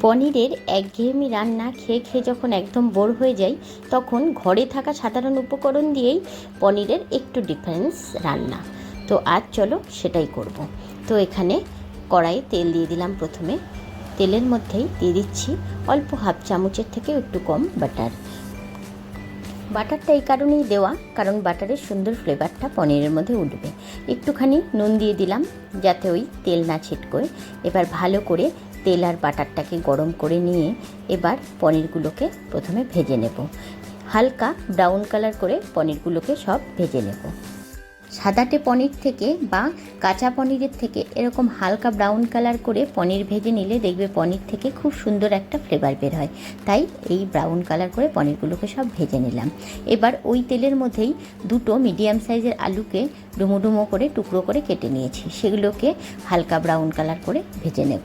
পনিরের একঘেয়েমি রান্না খেয়ে খেয়ে যখন একদম বোর হয়ে যাই, তখন ঘরে থাকা সাধারণ উপকরণ দিয়েই পনিরের একটু ডিফারেন্স রান্না। তো আজ চলো সেটাই করব। তো এখানে কড়াইয়ে তেল দিয়ে দিলাম। প্রথমে তেলের মধ্যেই দিয়ে দিচ্ছি অল্প হাফ চামচের থেকে একটু কম বাটার। বাটারটা এই কারণেই দেওয়া, কারণ বাটারের সুন্দর ফ্লেভারটা পনিরের মধ্যে উঠবে। একটুখানি নুন দিয়ে দিলাম যাতে ওই তেল না ছিটকোয়। এবার ভালো করে তেল আর বাটারটাকে গরম করে নিয়ে এবার পনিরগুলোকে প্রথমে ভেজে নেব। হালকা ব্রাউন কালার করে পনিরগুলোকে সব ভেজে নেব। সাদাটে পনির থেকে বা কাঁচা পনিরের থেকে এরকম হালকা ব্রাউন কালার করে পনির ভেজে নিলে দেখবে পনির থেকে খুব সুন্দর একটা ফ্লেভার বের হয়। তাই এই ব্রাউন কালার করে পনিরগুলোকে সব ভেজে নিলাম। এবার ওই তেলের মধ্যেই দুটো মিডিয়াম সাইজের আলুকে ডুমো ডুমো করে টুকরো করে কেটে নিয়েছি, সেগুলোকে হালকা ব্রাউন কালার করে ভেজে নেব।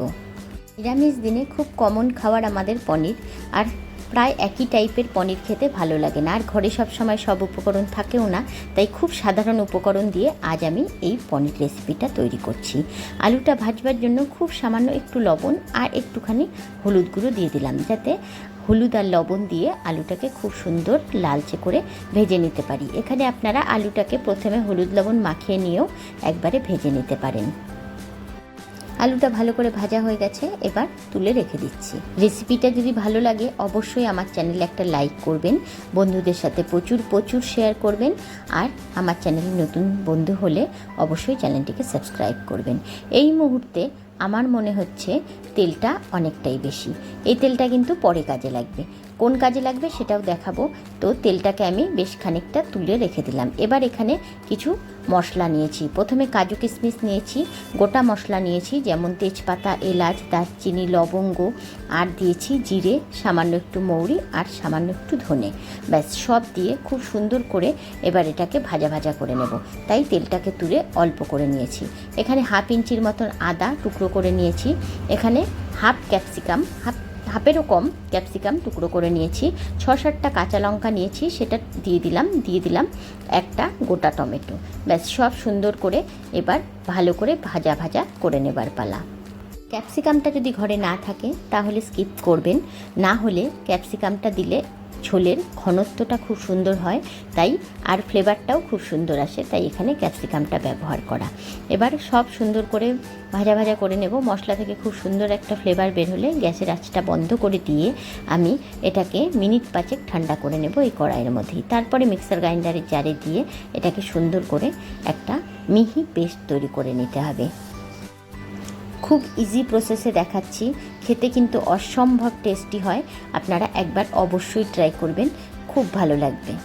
নিরামিষ দিনে খুব কমন খাবার আমাদের পনির, আর প্রায় একই টাইপের পনির খেতে ভালো লাগে না, আর ঘরে সব সময় সব উপকরণ থাকেও না। তাই খুব সাধারণ উপকরণ দিয়ে আজ আমি এই পনির রেসিপিটা তৈরি করছি। আলুটা ভাজবার জন্য খুব সামান্য একটু লবণ আর একটুখানি হলুদ গুঁড়ো দিয়ে দিলাম, যাতে হলুদ আর লবণ দিয়ে আলুটাকে খুব সুন্দর লালচে করে ভেজে নিতে পারি। এখানে আপনারা আলুটাকে প্রথমে হলুদ লবণ মাখিয়ে নিয়েও একবারে ভেজে নিতে পারেন। আলুটা ভালো করে ভাজা হয়ে গেছে, এবার তুলে রেখে দিচ্ছি। রেসিপিটা যদি ভালো লাগে অবশ্যই আমার চ্যানেলে একটা লাইক করবেন, বন্ধুদের সাথে প্রচুর প্রচুর শেয়ার করবেন, আর আমার চ্যানেলে নতুন বন্ধু হলে অবশ্যই চ্যানেলটিকে সাবস্ক্রাইব করবেন। এই মুহূর্তে আমার মনে হচ্ছে তেলটা অনেকটাই বেশি। এই তেলটা কিন্তু পরে কাজে লাগবে, কোন কাজে লাগবে সেটাও দেখাবো। তো তেলটাকে আমি বেশ খানিকটা তুলে রেখে দিলাম। এবার এখানে কিছু মশলা নিয়েছি। প্রথমে কাজু কিশমিশ নিয়েছি, গোটা মশলা নিয়েছি, যেমন তেজপাতা, এলাচ, দারচিনি, লবঙ্গ, আর দিয়েছি জিরে, সামান্য একটু মৌরি আর সামান্য একটু ধনে। ব্যাস সব দিয়ে খুব সুন্দর করে এবার এটাকে ভাজা ভাজা করে নেব। তাই তেলটাকে তুলে অল্প করে নিয়েছি। এখানে হাফ ইঞ্চির মতন আদা টুকরো করে নিয়েছি। এখানে হাফ ক্যাপসিকাম, হাফেরও কম ক্যাপসিকাম টুকরো করে নিয়েছি। 6-7টা কাঁচা লঙ্কা নিয়েছি, সেটা দিয়ে দিলাম একটা গোটা টমেটো। ব্যাস সব সুন্দর করে এবার ভালো করে ভাজা ভাজা করে নেবার পালা। ক্যাপসিকামটা যদি ঘরে না থাকে তাহলে স্কিপ করবেন, না হলে ক্যাপসিকামটা দিলে ঝোলের ঘনত্বটা খুব সুন্দর হয়, তাই আর ফ্লেভারটাও খুব সুন্দর আসে, তাই এখানে ক্যাপসিকামটা ব্যবহার করা। এবার সব সুন্দর করে ভাজা ভাজা করে নেব। মশলা থেকে খুব সুন্দর একটা ফ্লেভার বের হলে গ্যাসের আঁচটা বন্ধ করে দিয়ে আমি এটাকে মিনিট 5 ঠান্ডা করে নেব এই কড়াইয়ের মধ্যেই। তারপরে মিক্সার গ্রাইন্ডারের জারে দিয়ে এটাকে সুন্দর করে একটা মিহি পেস্ট তৈরি করে নিতে হবে। খুব ইজি প্রসেসে দেখাচ্ছি, খেতে কিন্তু অসম্ভব টেস্টি হয়। আপনারা একবার অবশ্যই ট্রাই করবেন, খুব ভালো লাগবে।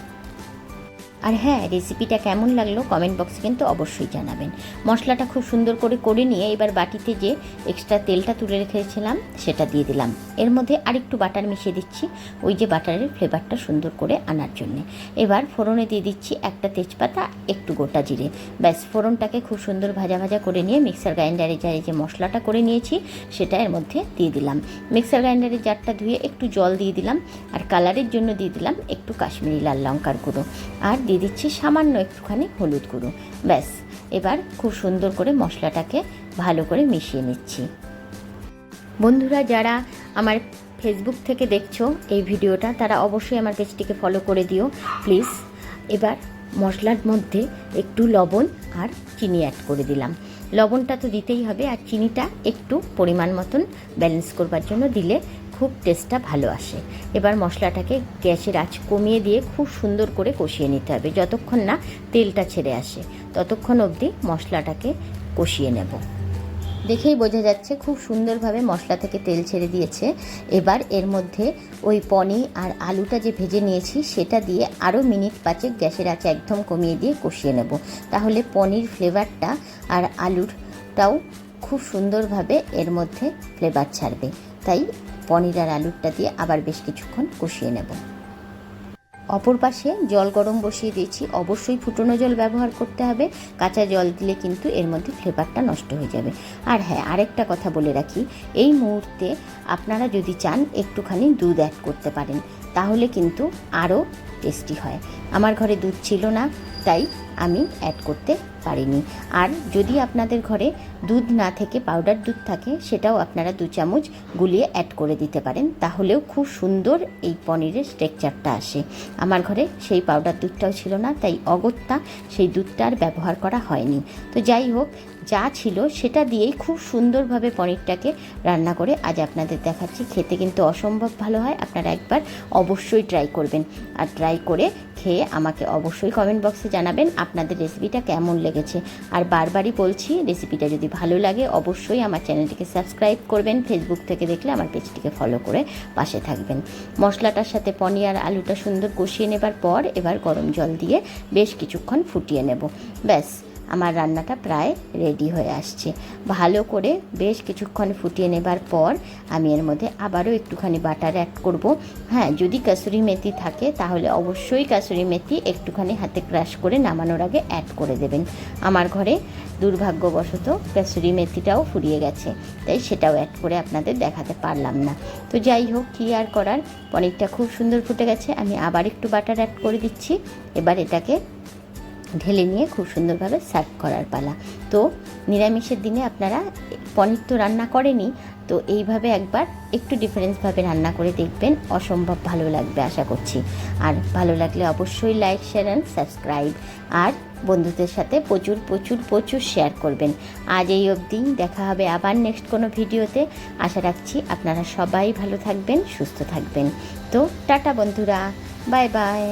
আর হ্যাঁ, রেসিপিটা কেমন লাগলো কমেন্ট বক্সে কিন্তু অবশ্যই জানাবেন। মশলাটা খুব সুন্দর করে নিয়ে এবার বাটিতে যে এক্সট্রা তেলটা তুলে রেখেছিলাম সেটা দিয়ে দিলাম। এর মধ্যে আরেকটু বাটার মিশিয়ে দিচ্ছি, ওই যে বাটারের ফ্লেভারটা সুন্দর করে আনার জন্যে। এবার ফোড়নে দিয়ে দিচ্ছি একটা তেজপাতা, একটু গোটা জিরে। ব্যাস ফোড়নটাকে খুব সুন্দর ভাজা ভাজা করে নিয়ে মিক্সার গ্রাইন্ডারে জারে যে মশলাটা করে নিয়েছি সেটা এর মধ্যে দিয়ে দিলাম। মিক্সার গ্রাইন্ডারের জারটা ধুয়ে একটু জল দিয়ে দিলাম, আর কালারের জন্য দিয়ে দিলাম একটু কাশ্মীরি লাল লঙ্কার গুঁড়ো, আর দিয়ে দিচ্ছি সামান্য একটুখানি হলুদ গুঁড়ো। ব্যাস এবার খুব সুন্দর করে মশলাটাকে ভালো করে মিশিয়ে নিচ্ছি। বন্ধুরা যারা আমার ফেসবুক থেকে দেখছো এই ভিডিওটা, তারা অবশ্যই আমার পেজটিকে ফলো করে দিও প্লিজ। এবার মশলার মধ্যে একটু লবণ আর চিনি অ্যাড করে দিলাম। লবণটা তো দিতেই হবে, আর চিনিটা একটু পরিমাণ মতন ব্যালেন্স করবার জন্য দিলে খুব টেস্টটা ভালো আসে। এবার মশলাটাকে গ্যাসের আঁচ কমিয়ে দিয়ে খুব সুন্দর করে কষিয়ে নিতে হবে। যতক্ষণ না তেলটা ছেড়ে আসে ততক্ষণ অবধি মশলাটাকে কষিয়ে নেব। দেখেই বোঝা যাচ্ছে খুব সুন্দরভাবে মশলা থেকে তেল ছেড়ে দিয়েছে। এবার এর মধ্যে ওই পনির আর আলুটা যে ভেজে নিয়েছি সেটা দিয়ে আরও মিনিট 5 গ্যাসের আঁচ একদম কমিয়ে দিয়ে কষিয়ে নেব। তাহলে পনির ফ্লেভারটা আর আলুরটাও খুব সুন্দরভাবে এর মধ্যে ফ্লেভার ছাড়বে। তাই পনির আর আলুরটা দিয়ে আবার বেশ কিছুক্ষণ কষিয়ে নেব। অপর পাশে জল গরম বসিয়ে দিয়েছি। অবশ্যই ফুটনো জল ব্যবহার করতে হবে, কাঁচা জল দিলে কিন্তু এর মধ্যে ফ্লেভারটা নষ্ট হয়ে যাবে। আর হ্যাঁ, আরেকটা কথা বলে রাখি, এই মুহূর্তে আপনারা যদি চান একটুখানি দুধ অ্যাড করতে পারেন, তাহলে কিন্তু আরও টেস্টি হয়। আমার ঘরে দুধ ছিল না, তাই আমি অ্যাড করতে পারিনি। আর যদি আপনাদের ঘরে দুধ না থেকে পাউডার দুধ থাকে, সেটাও আপনারা 2 চামচ গুলিয়ে অ্যাড করে দিতে পারেন, তাহলেও খুব সুন্দর এই পনিরের টেক্সচারটা আসে। আমার ঘরে সেই পাউডার দুধটাও ছিল না, তাই অগত্যা সেই দুধটা আর ব্যবহার করা হয়নি। তো যাই হোক, যা ছিল সেটা দিয়েই খুব সুন্দরভাবে পনিরটাকে রান্না করে আজ আপনাদের দেখাচ্ছি। খেতে কিন্তু অসম্ভব ভালো হয়, আপনারা একবার অবশ্যই ট্রাই করবেন। আর ট্রাই করে খেয়ে আমাকে অবশ্যই কমেন্ট বক্সে জানাবেন আপনাদের রেসিপিটা কেমন লেগেছে। আর বারবারই বলছি, রেসিপিটা যদি ভালো লাগে অবশ্যই আমার চ্যানেলটিকে সাবস্ক্রাইব করবেন। ফেসবুক থেকে দেখলে আমার পেজটিকে ফলো করে পাশে থাকবেন। মশলাটার সাথে পনির আর আলুটা সুন্দর কষিয়ে নেবার পর এবার গরম জল দিয়ে বেশ কিছুক্ষণ ফুটিয়ে নেব। ব্যাস, আমার রান্নাটা প্রায় রেডি হয়ে আসছে। ভালো করে বেশ কিছুক্ষণ ফুটিয়ে নেবার পর আমি এর মধ্যে আবারও একটুখানি বাটার অ্যাড করব। হ্যাঁ, যদি কাসুরি মেথি থাকে তাহলে অবশ্যই কাসুরি মেথি একটুখানি হাতে ক্রাশ করে নামানোর আগে অ্যাড করে দেবেন। আমার ঘরে দুর্ভাগ্যবশত কাসুরি মেথিটাও ফুরিয়ে গেছে, তাই সেটাও অ্যাড করে আপনাদের দেখাতে পারলাম না। তো যাই হোক, কী আর করার, পনিরটা খুব সুন্দর ফুটে গেছে। আমি আবার একটু বাটার অ্যাড করে দিচ্ছি। এবার এটাকে ঢেলে নিয়ে খুব সুন্দরভাবে সার্ভ করার পালা। তো নিরামিষের দিনে আপনারা পনির তো রান্না করেনই, তো এইভাবে একবার একটু ডিফারেন্সভাবে রান্না করে দেখবেন, অসম্ভব ভালো লাগবে আশা করছি। আর ভালো লাগলে অবশ্যই লাইক, শেয়ার অ্যান্ড সাবস্ক্রাইব, আর বন্ধুদের সাথে প্রচুর প্রচুর প্রচুর শেয়ার করবেন। আজ এই অবধি, দেখা হবে আবার নেক্সট কোনো ভিডিওতে। আশা রাখছি আপনারা সবাই ভালো থাকবেন, সুস্থ থাকবেন। তো টাটা বন্ধুরা, বাই বাই।